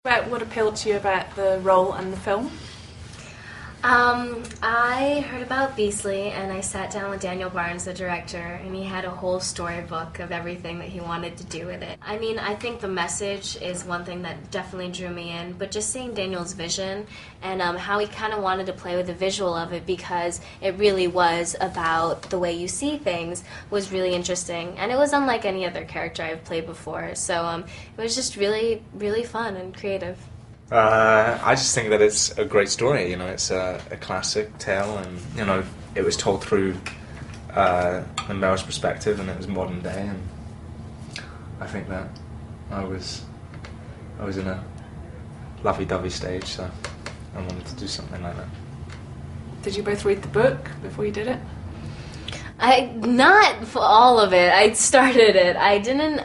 About what appealed to you about the role and the film? I heard about Beastly, and I sat down with Daniel Barnes, the director, and he had a whole storybook of everything that he wanted to do with it. I mean, I think the message is one thing that definitely drew me in, but just seeing Daniel's vision and how he kind of wanted to play with the visual of it, because it really was about the way you see things, was really interesting. And it was unlike any other character I've played before, so it was just really, really fun and creative. I just think that it's a great story. It's a classic tale, and it was told through the male's perspective, and it was modern day. And I think that I was in a lovey-dovey stage, so I wanted to do something like that. Did you both read the book before you did it? Not for all of it. I started it. I didn't,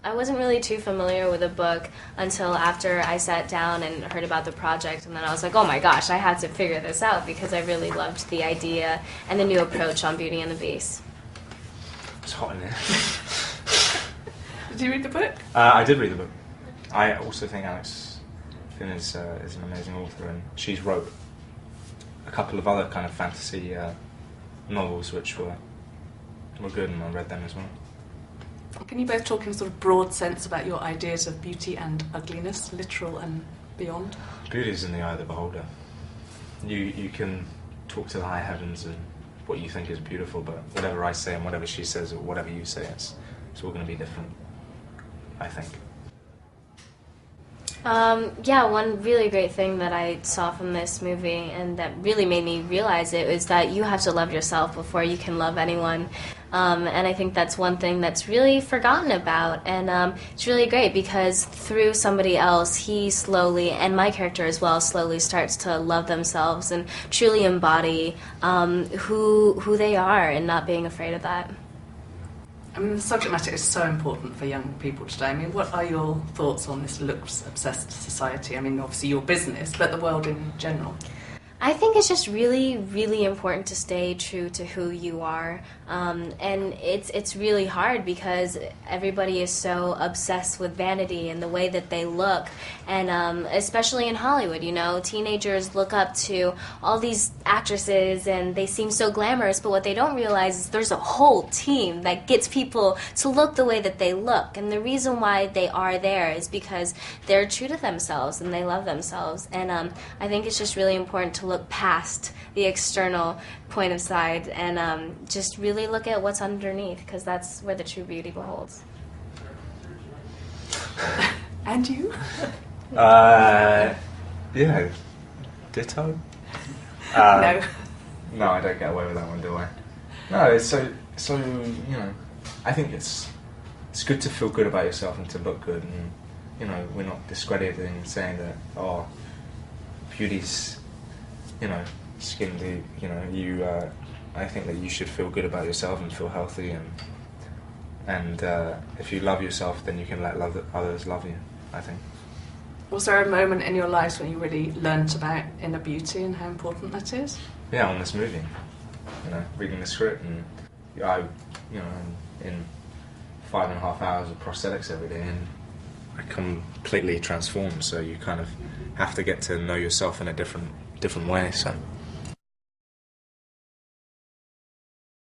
I wasn't really too familiar with the book until after I sat down and heard about the project, and then I was like, oh my gosh, I have to figure this out, because I really loved the idea and the new approach on Beauty and the Beast. It's hot in here. Did you read the book? I did read the book. I also think Alex Finn is an amazing author, and she's wrote a couple of other kind of fantasy novels which were good, and I read them as well. Can you both talk in sort of broad sense about your ideas of beauty and ugliness, literal and beyond? Beauty is in the eye of the beholder. You can talk to the high heavens and what you think is beautiful, but whatever I say and whatever she says or whatever you say, it's all going to be different, I think. Yeah, one really great thing that I saw from this movie, and that really made me realize it, is that you have to love yourself before you can love anyone. And I think that's one thing that's really forgotten about, and it's really great because through somebody else, he slowly, and my character as well, slowly starts to love themselves and truly embody who they are, and not being afraid of that. I mean, the subject matter is so important for young people today. I mean, what are your thoughts on this looks-obsessed society? I mean, obviously your business, but the world in general. I think it's just really, really important to stay true to who you are, and it's really hard because everybody is so obsessed with vanity and the way that they look, and especially in Hollywood, teenagers look up to all these actresses and they seem so glamorous, but what they don't realize is there's a whole team that gets people to look the way that they look, and the reason why they are there is because they're true to themselves and they love themselves, and I think it's just really important to look past the external point of sight and just really look at what's underneath, because that's where the true beauty beholds. And you? Yeah, ditto. No. No, I don't get away with that one, do I? No, it's so I think it's good to feel good about yourself and to look good, and we're not discrediting saying that beauty's skin deep. I think that you should feel good about yourself and feel healthy, and if you love yourself, then you can let others love you, I think. Was there a moment in your lives when you really learnt about inner beauty and how important that is? Yeah, on this movie, reading the script, and I'm in 5.5 hours of prosthetics every day, and I completely transformed. So you kind of have to get to know yourself in a different way. So.